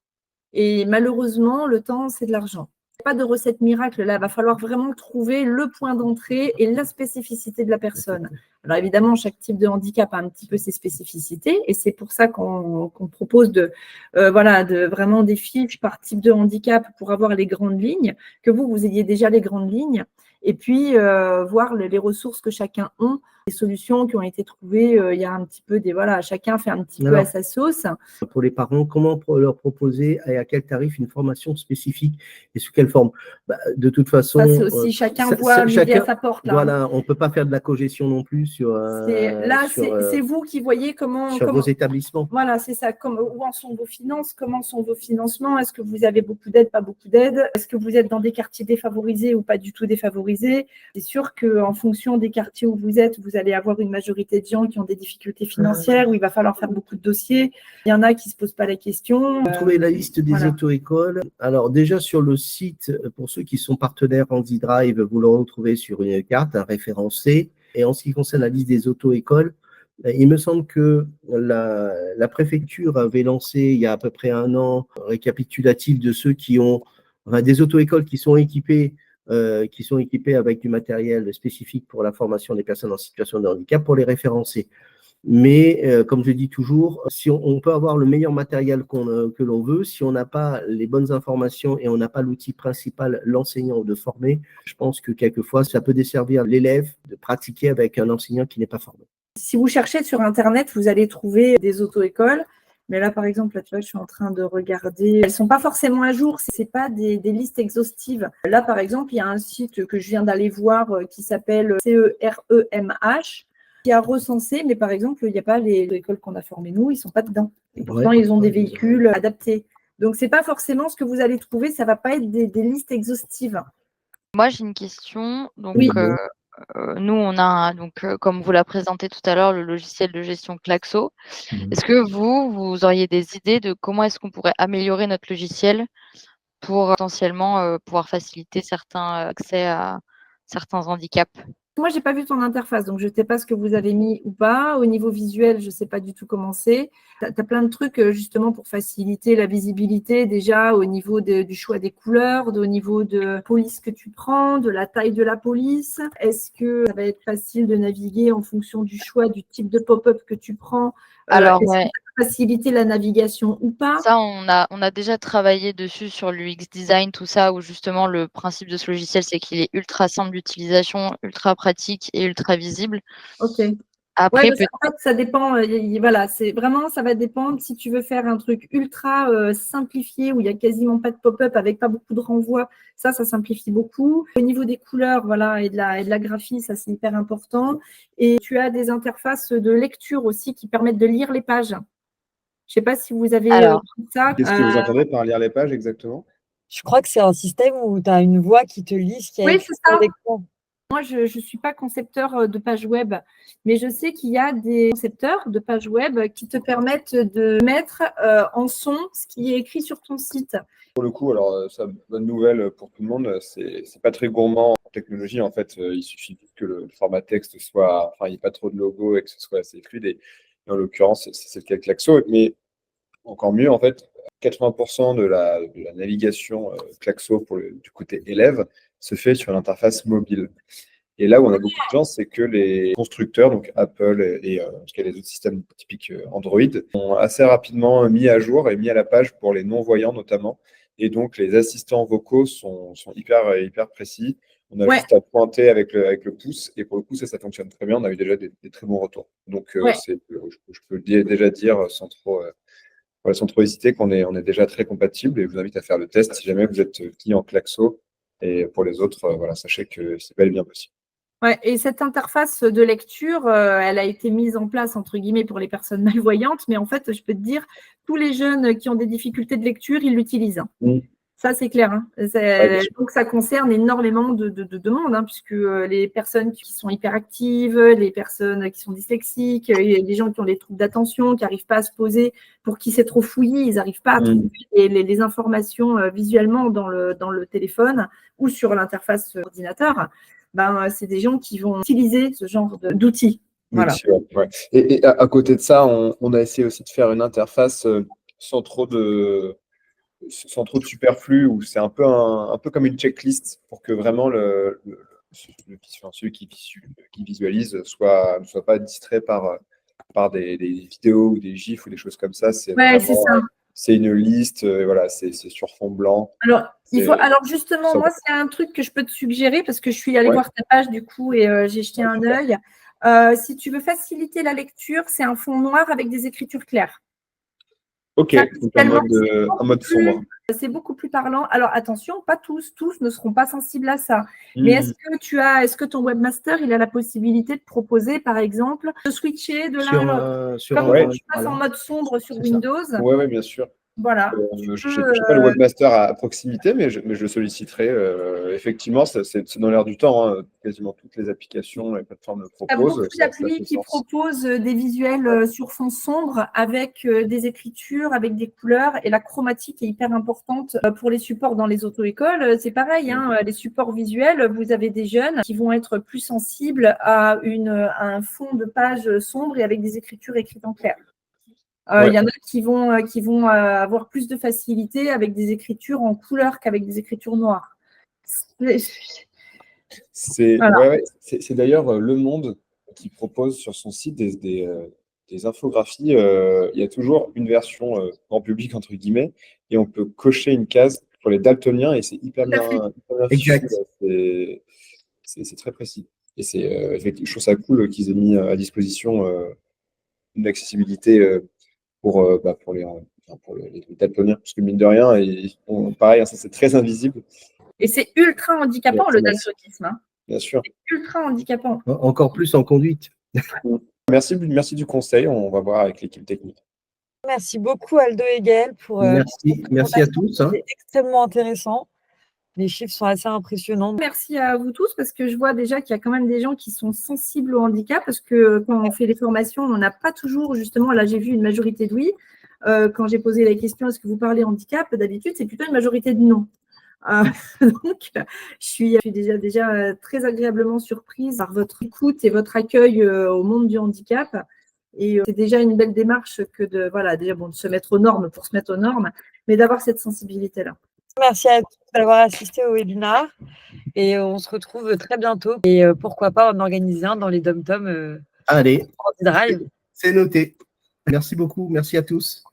Speaker 4: Et malheureusement, le temps, c'est de l'argent. Pas de recette miracle là, il va falloir vraiment trouver le point d'entrée et la spécificité de la personne. Alors évidemment, chaque type de handicap a un petit peu ses spécificités et c'est pour ça qu'on propose de vraiment des fiches par type de handicap pour avoir les grandes lignes, que vous ayez déjà les grandes lignes et puis voir les ressources que chacun a, les solutions qui ont été trouvées. Il y a un petit peu chacun fait un petit peu à sa sauce.
Speaker 2: Pour les parents, comment leur proposer et à quel tarif une formation spécifique et sous quelle forme? De toute façon,
Speaker 4: ça, c'est aussi chacun voit midi à sa porte. Là.
Speaker 2: Voilà, on ne peut pas faire de la cogestion non plus sur.
Speaker 4: C'est vous qui voyez comment.
Speaker 2: Vos établissements.
Speaker 4: Voilà, c'est ça. Où en sont vos finances? Comment sont vos financements? Est-ce que vous avez beaucoup d'aide, pas beaucoup d'aide? Est-ce que vous êtes dans des quartiers défavorisés ou pas du tout défavorisés? C'est sûr qu'en fonction des quartiers où vous êtes, vous allez avoir une majorité de gens qui ont des difficultés financières, où il va falloir faire beaucoup de dossiers. Il y en a qui ne se posent pas la question.
Speaker 2: Vous trouvez la liste des auto-écoles. Alors déjà sur le site, pour ceux qui sont partenaires HandiDrive, vous le retrouvez sur une carte, un référencé. Et en ce qui concerne la liste des auto-écoles, il me semble que la préfecture avait lancé il y a à peu près 1 an un récapitulatif de ceux qui ont des auto-écoles qui sont équipées avec du matériel spécifique pour la formation des personnes en situation de handicap pour les référencer. Mais comme je dis toujours, si on peut avoir le meilleur matériel que l'on veut, si on n'a pas les bonnes informations et on n'a pas l'outil principal, l'enseignant ou de former, je pense que quelquefois, ça peut desservir l'élève de pratiquer avec un enseignant qui n'est pas formé.
Speaker 4: Si vous cherchez sur Internet, vous allez trouver des auto-écoles. Mais là, par exemple, là, tu vois, je suis en train de regarder. Elles ne sont pas forcément à jour, ce n'est pas des listes exhaustives. Là, par exemple, il y a un site que je viens d'aller voir qui s'appelle CEREMH, qui a recensé, mais par exemple, il n'y a pas les écoles qu'on a formées nous, ils ne sont pas dedans. Et pourtant, ils ont des véhicules adaptés. Donc, ce n'est pas forcément ce que vous allez trouver, ça ne va pas être des listes exhaustives.
Speaker 5: Moi, j'ai une question. Donc,
Speaker 4: oui.
Speaker 5: Nous, on a, comme vous l'a présenté tout à l'heure, le logiciel de gestion Klaxo. Est-ce que vous auriez des idées de comment est-ce qu'on pourrait améliorer notre logiciel pour potentiellement pouvoir faciliter certains accès à certains handicaps?
Speaker 4: Moi, je n'ai pas vu ton interface, donc je ne sais pas ce que vous avez mis ou pas. Au niveau visuel, je ne sais pas du tout comment c'est. Tu as plein de trucs justement pour faciliter la visibilité déjà au niveau du choix des couleurs, au niveau de la police que tu prends, de la taille de la police. Est-ce que ça va être facile de naviguer en fonction du choix du type de pop-up que tu prends?
Speaker 5: Alors,
Speaker 4: est-ce que ça va faciliter la navigation ou pas?
Speaker 5: Ça, on a déjà travaillé dessus sur l'UX design, tout ça, où justement le principe de ce logiciel, c'est qu'il est ultra simple d'utilisation, ultra pratique et ultra visible.
Speaker 4: Ok.
Speaker 5: Après,
Speaker 4: en fait, ça dépend. C'est vraiment, ça va dépendre si tu veux faire un truc ultra simplifié où il n'y a quasiment pas de pop-up avec pas beaucoup de renvois. Ça simplifie beaucoup. Au niveau des couleurs, et de la graphie, ça c'est hyper important. Et tu as des interfaces de lecture aussi qui permettent de lire les pages. Je ne sais pas si vous avez ça.
Speaker 3: Qu'est-ce que vous entendez par lire les pages exactement?
Speaker 1: Je crois que c'est un système où tu as une voix qui te lit ce qu'il y a écrit sur l'écran.
Speaker 4: Moi, je ne suis pas concepteur de pages web, mais je sais qu'il y a des concepteurs de pages web qui te permettent de mettre en son ce qui est écrit sur ton site.
Speaker 3: Pour le coup, alors, ça, bonne nouvelle pour tout le monde, c'est pas très gourmand en technologie. En fait, il suffit que le format texte soit, il n'y ait pas trop de logos et que ce soit assez fluide. Et en l'occurrence, c'est le cas de Klaxo. Mais encore mieux, en fait, 80% de la navigation Klaxo du côté élève se fait sur l'interface mobile. Et là où on a beaucoup de chance, c'est que les constructeurs, donc Apple et en tout cas les autres systèmes typiques Android, ont assez rapidement mis à jour et mis à la page pour les non-voyants notamment. Et donc les assistants vocaux sont hyper précis. On a juste à pointer avec le pouce et pour le coup ça fonctionne très bien. On a eu déjà des très bons retours. Donc je peux déjà dire sans trop hésiter qu'on est déjà très compatible et je vous invite à faire le test si jamais vous êtes client Klaxo. Et pour les autres, sachez que c'est bel et bien possible.
Speaker 4: Ouais, et cette interface de lecture, elle a été mise en place, entre guillemets, pour les personnes malvoyantes, mais en fait, je peux te dire, tous les jeunes qui ont des difficultés de lecture, ils l'utilisent. Ça, c'est clair. Hein. Donc, ça concerne énormément de monde, hein, puisque les personnes qui sont hyperactives, les personnes qui sont dyslexiques, les gens qui ont des troubles d'attention, qui n'arrivent pas à se poser, pour qui c'est trop fouillis, ils n'arrivent pas à trouver les informations visuellement dans le téléphone ou sur l'interface ordinateur. Ben, c'est des gens qui vont utiliser ce genre d'outils. Voilà.
Speaker 3: Ouais. Et à côté de ça, on a essayé aussi de faire une interface sans trop de superflu, où c'est un peu comme une checklist pour que vraiment celui qui visualise ne soit pas distrait par des vidéos ou des gifs ou des choses comme ça. C'est une liste, voilà, c'est sur fond blanc.
Speaker 4: Alors justement, moi, c'est un truc que je peux te suggérer parce que je suis allée voir ta page du coup et j'ai jeté un œil. Si tu veux faciliter la lecture, c'est un fond noir avec des écritures claires.
Speaker 3: Ok, donc en mode sombre.
Speaker 4: C'est beaucoup plus parlant. Alors attention, pas tous ne seront pas sensibles à ça. Mais est-ce que ton webmaster, il a la possibilité de proposer, par exemple, de switcher de l'un à l'autre, comme tu passes en mode sombre sur Windows.
Speaker 3: Oui, bien sûr.
Speaker 4: Voilà.
Speaker 3: Je n'ai pas le webmaster à proximité, mais je le solliciterai. Effectivement, c'est dans l'air du temps. Hein. Quasiment toutes les applications et plateformes le proposent.
Speaker 4: Il y a beaucoup d'applis qui proposent des visuels sur fond sombre avec des écritures, avec des couleurs. Et la chromatique est hyper importante pour les supports dans les auto-écoles. C'est pareil, hein, les supports visuels, vous avez des jeunes qui vont être plus sensibles à un fond de page sombre et avec des écritures écrites en clair. Il y en a qui vont avoir plus de facilité avec des écritures en couleur qu'avec des écritures noires.
Speaker 3: C'est d'ailleurs Le Monde qui propose sur son site des infographies. Il y a toujours une version grand public, entre guillemets, et on peut cocher une case pour les daltoniens et c'est hyper bien fichu. C'est très précis. Et je trouve ça cool qu'ils aient mis à disposition une accessibilité pour les daltoniens, parce que mine de rien, pareil, ça c'est très invisible.
Speaker 4: Et c'est ultra handicapant le daltonisme. Hein.
Speaker 3: Bien sûr.
Speaker 4: C'est ultra handicapant.
Speaker 2: Encore plus en conduite.
Speaker 3: Merci du conseil, on va voir avec l'équipe technique.
Speaker 1: Merci beaucoup Aldo et Gaël pour
Speaker 2: merci à tous.
Speaker 1: C'est extrêmement intéressant. Les chiffres sont assez impressionnants.
Speaker 4: Merci à vous tous parce que je vois déjà qu'il y a quand même des gens qui sont sensibles au handicap parce que quand on fait les formations, on n'a pas toujours, justement, là j'ai vu une majorité de oui. Quand j'ai posé la question, est-ce que vous parlez handicap, d'habitude, c'est plutôt une majorité de non. Donc, je suis déjà très agréablement surprise par votre écoute et votre accueil au monde du handicap. Et c'est déjà une belle démarche que de se mettre aux normes pour se mettre aux normes, mais d'avoir cette sensibilité-là.
Speaker 1: Merci à tous d'avoir assisté au webinaire et on se retrouve très bientôt. Et pourquoi pas en organiser un dans les dom-toms.
Speaker 2: Allez,
Speaker 1: Drive.
Speaker 2: c'est noté. Merci beaucoup. Merci à tous.